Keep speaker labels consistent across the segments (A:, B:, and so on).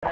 A: நீ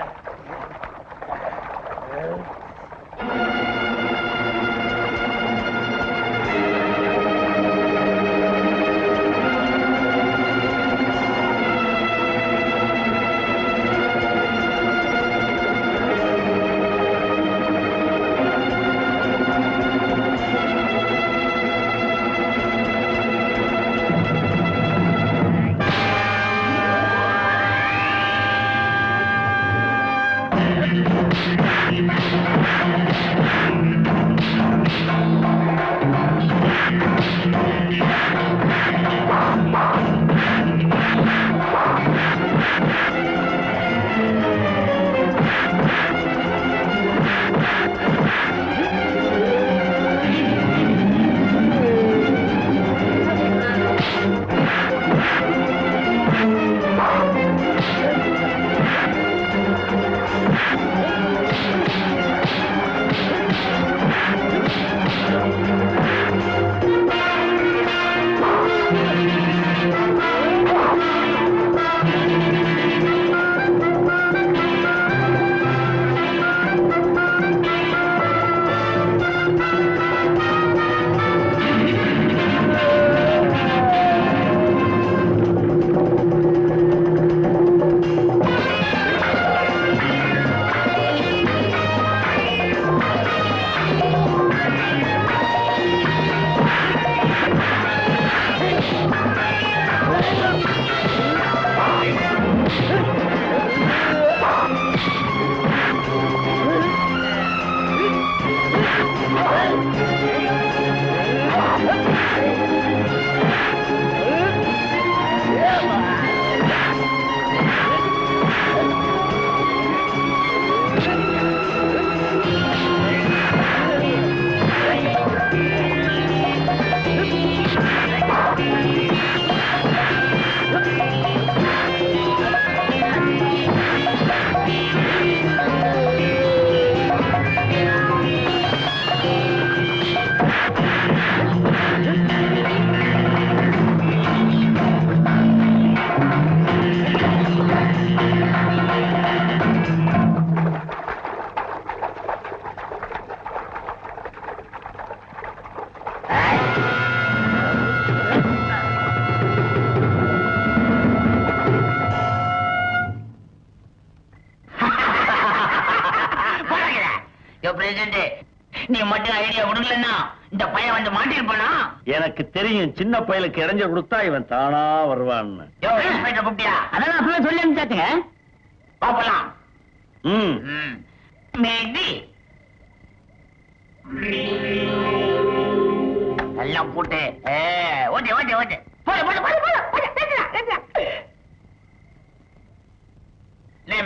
A: மட்டும் ஐடியா கொடுக்கலன்னா இந்த பையன் வந்து மாட்டிருப்பானா?
B: எனக்கு தெரியும், சின்ன பயலுக்கு இறஞ்ச கொடுத்தா இவன் தானா வருவான்னு.
A: கூப்பிட்டியா? அதான் அப்பவே சொல்லி அனுப்பிச்சாச்சுங்க. பாப்பலாம். மேபி எல்லாம் போட்டு ஓட்டே ஓட்டே ஓட்டே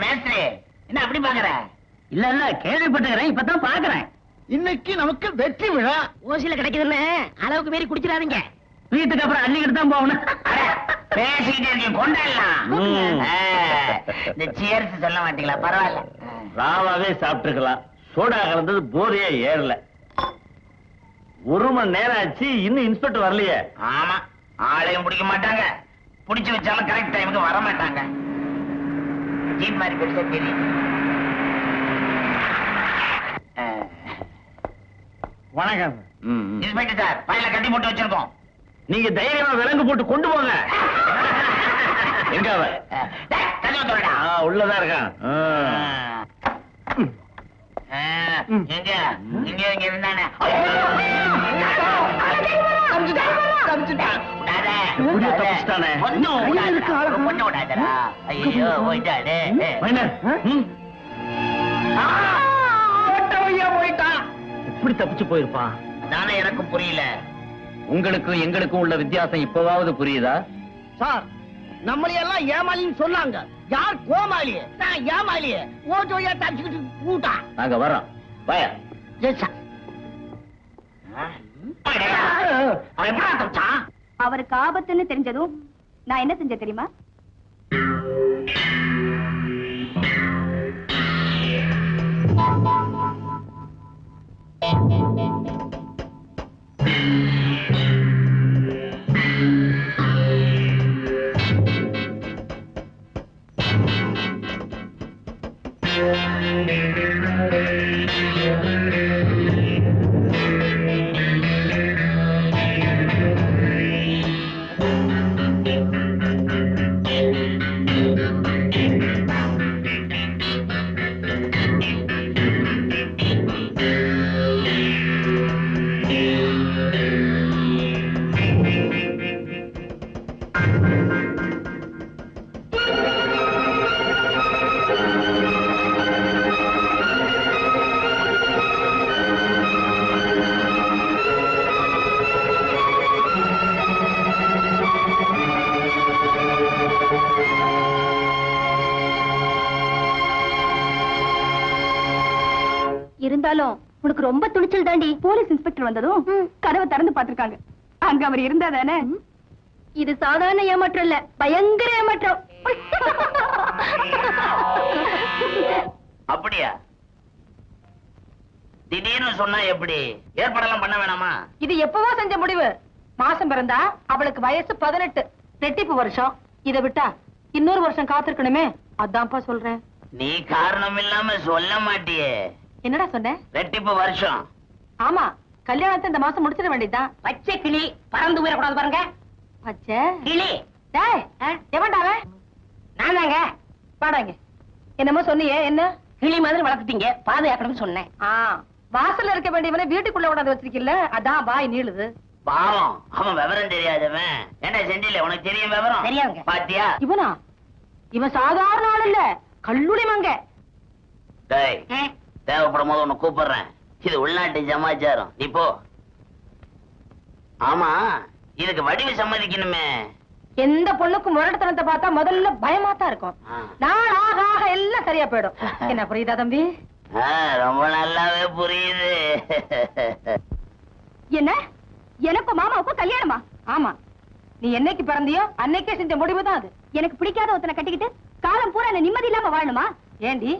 A: மேஸ்திரி என்ன அப்படி பாக்குற? இல்ல இல்ல கேள்விப்பட்டுக்கிறேன், இப்பதான் பாக்குறேன்.
C: இன்னைக்கு நமக்கு வெற்றி விழா.
A: ஓசில கிடைக்குதுன்னு அளவுக்கு மீறி குடிச்சிடாதீங்க. வீட்டுக்கு அப்புறம் அள்ளிக்கிட்டு தான் போகணும். பேசிக்கிட்டே இருக்கீங்க, கொண்டாடலாம். இந்த சியர்ஸ் சொல்ல மாட்டீங்களா? பரவாயில்ல,
B: ராவாவே சாப்பிட்டுக்கலாம். சோடா கலந்தது போதையே ஏறல. 1 மணி நேரம் ஆச்சு, இன்னும் இன்ஸ்பெக்டர் வரலையே.
A: ஆமா, ஆளையும் பிடிக்க மாட்டாங்க, பிடிச்சு வச்சாலும் கரெக்ட் டைமுக்கு வர மாட்டாங்க. ஜீப் மாதிரி பெருசா தெரியும்.
B: வணக்கம்
A: இன்ஸ்பெக்டர் சார், பையில கட்டி போட்டு வச்சிருக்கோம்.
B: நீங்க தைரியமா விலங்கு போட்டு கொண்டு போங்க. எங்க உள்ளதான் இருக்கான்.
A: எங்க இங்க இங்க இருந்தானே.
B: எப்படி தப்பிச்சு போயிருப்பான்?
A: நானே எனக்கும் புரியல.
B: உங்களுக்கும் எங்களுக்கும் உள்ள வித்தியாசம் இப்பவாவது புரியுதா?
C: சார், நம்மளையெல்லாம் ஏமாளின்னு சொன்னாங்க. யார் கோமாளி? நான் ஏமாளியே. ஓட்டோயா தப்பிச்சுக்கிட்டு கூட்டா.
B: நாங்க வரோம். பய
D: அவருக்கு ஆபத்துன்னு தெரிஞ்சதும் நான் என்ன செஞ்ச தெரியுமா? இருந்தாலும் உனக்கு ரொம்ப துணிச்சல் தாண்டி. போலீஸ் இன்ஸ்பெக்டர் வந்ததும் கதவை திறந்து பாத்துருக்காங்க. அங்க அவர் இருந்தா தானே. இது சாதாரண ஏமாற்றம் இல்ல, பயங்கர ஏமாற்றம்.
A: அப்படியா? திடீர்னு சொன்னா எப்படி? ஏற்பாடெல்லாம் பண்ண வேணாமா?
E: இது எப்பவோ செஞ்ச முடிவு. மாசம் பிறந்தா அவளுக்கு வயசு 18, ரெட்டிப்பு வருஷம். இத விட்டா இன்னொரு வருஷம் காத்திருக்கணுமே, அதான்ப்பா சொல்றேன்.
A: நீ காரணம் இல்லாம சொல்ல மாட்டியே.
E: என்னடா சொன்ன?
A: ரெட்டிப்பு வருஷம்.
E: ஆமா, கல்யாணத்தை இந்த மாசம் முடிச்சிட வேண்டியதுதான்.
C: பச்சை கிளி பறந்து உயரக்கூடாது பாருங்க.
E: பச்சை
C: கிளி
E: டேய், எவன்டாவ?
C: நான் தாங்க.
E: பாடாங்க. என்னமோ சொன்னியே, என்ன?
C: கிளி மாதிரி வளர்த்துட்டீங்க, பாதுகாக்கணும்னு சொன்னேன்.
E: வாசல்ல இருக்க வேண்டியவனை வீட்டுக்குள்ள கொண்டாந்து வச்சிருக்கீல்ல, அதான் வாய் நீளுது.
A: பாவம், அவன் விவரம் தெரியாதவன். என்ன செஞ்சில உனக்கு தெரியும் விவரம்?
C: தெரியாதுங்க.
A: பாத்தியா?
E: இவனா? இவன் சாதாரண ஆள் இல்ல, கல்லூரி மங்க.
A: டேய், தேவைப்படும் போது உன்னை கூப்பிடுறேன். இது உள்நாட்டு சமாச்சாரம். நீ போ. ஆமா, இதுக்கு வடிவு சம்மதிக்கணுமே.
E: எந்த பொண்ணுக்கும் முரட்டுத்தனத்தை பார்த்தா முதல்ல பயமா தான் இருக்கும். நாள் ஆக ஆக எல்லாம் சரியா போயிடும். என்ன புரியுதா தம்பி?
A: ரொம்ப நல்லாவே புரியுது.
D: என்ன, எனக்கும் மாமாவுக்கும் கல்யாணமா?
E: ஆமா, நீ என்னைக்கு பிறந்தியோ அன்னைக்கே செஞ்ச முடிவு தான் அது.
D: எனக்கு பிடிக்காத ஒருத்தனை கட்டிக்கிட்டு காலம் பூரா என்ன நிம்மதி இல்லாம வாழணுமா?
E: ஏண்டி,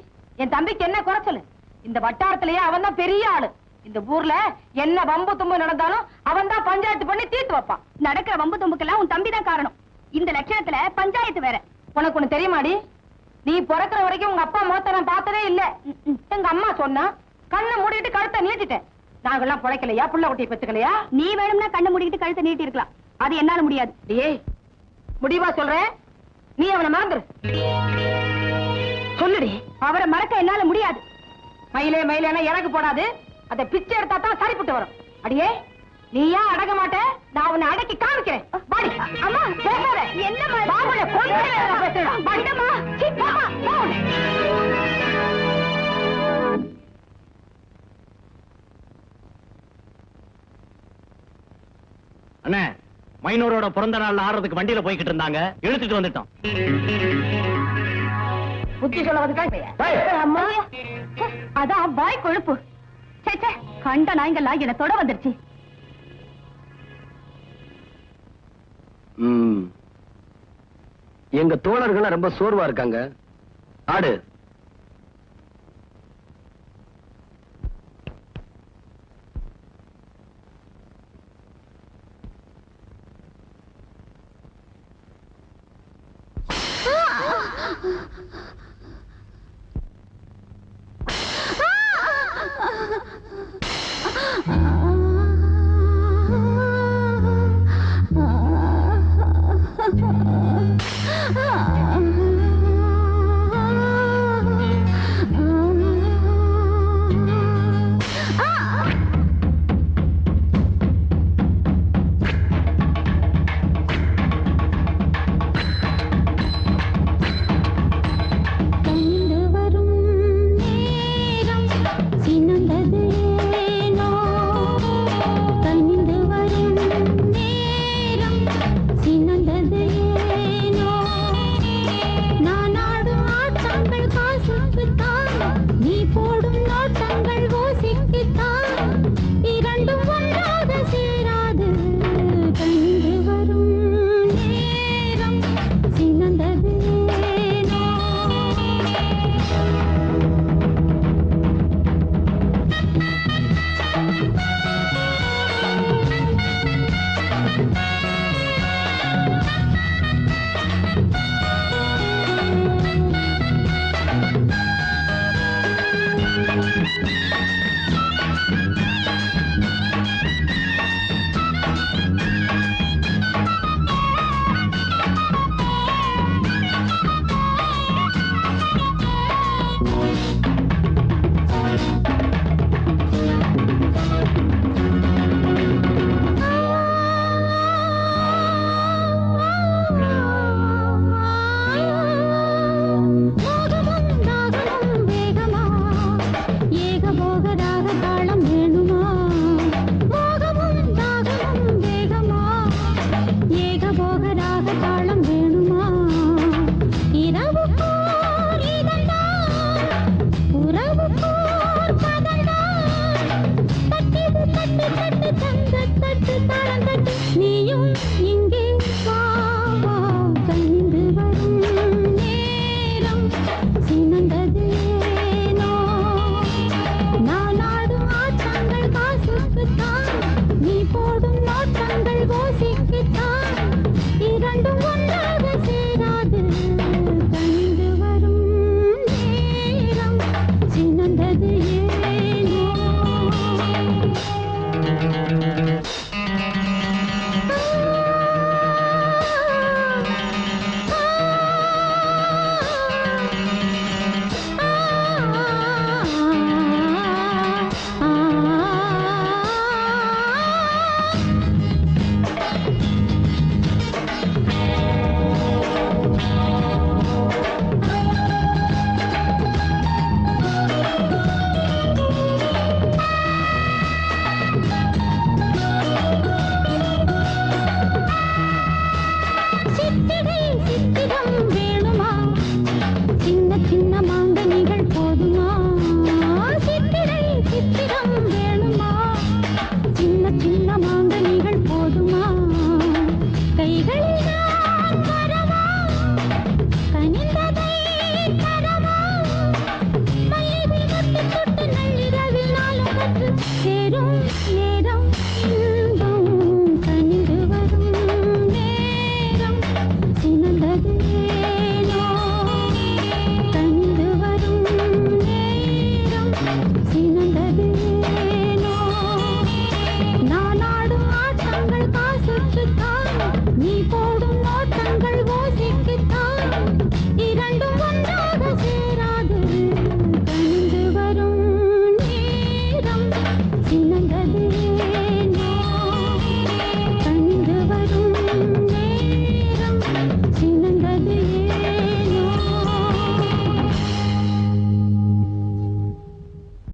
E: என் தம்பிக்கு என்ன குறைச்சலு? இந்த வட்டாரத்திலேயே அவன் தான் பெரிய ஆளு. இந்த ஊர்ல என்ன வம்பு தும்பு நடந்தாலும் அவன் தான் பஞ்சாயத்து பண்ணி தீர்த்து வைப்பான்.
D: நடக்கிற வம்பு தும்புக்கெல்லாம் உன் தம்பி தான் காரணம். இந்த லட்சணத்துல பஞ்சாயத்து வேற.
E: உனக்கு ஒண்ணு தெரியுமாடி? நீ பிறக்கிற வரைக்கும் உங்க அப்பா முகத்தை நான் பார்த்ததே இல்ல. எங்க அம்மா சொன்னா கண்ணை மூடிட்டு கழுத்தை நீட்டிட்டேன். நாங்கெல்லாம் பிழைக்கலையா, புள்ள குட்டியை பெத்துக்கலையா?
D: நீ வேணும்னா கண்ணை மூடிக்கிட்டு கழுத்தை நீட்டி இருக்கலாம். அது என்னால முடியாது.
E: டேய், முடிவா சொல்றேன், நீ அவனை மறந்துரு. சொல்லுடி.
D: அவரை மறக்க என்னால முடியாது.
E: மயிலே மயிலேனா எனக்கு போடாது. அதை பிச்சை எடுத்தா தான் சரிப்பட்டு வரும். அடியே, நீயா அடங்க மாட்ட, நான் உன்னை அடக்கி காமிக்கிறேன். பாடி. அம்மா பேசாத.
D: என்னம்மா?
E: பாபுல கொண்டு பேசுறேன். பாடிடமா. சீ, போமா, போ.
B: அண்ணே, மைனூரோட பிறந்த நாள்ல ஆடுறதுக்கு வண்டியில போய்கிட்டு இருந்தாங்க, இழுத்துட்டு வந்துட்டோம்.
E: புத்தி சொல்ல வந்து
D: அம்மா, அதான் வாய் கொழுப்பு. கண்ட நாய்கள்லாம் என்ன தொட வந்துருச்சு.
F: எங்க தோழர்கள் ரொம்ப சோர்வா இருக்காங்க. ஆடு.
G: தட்டு தட்டு தட்டு தட்டு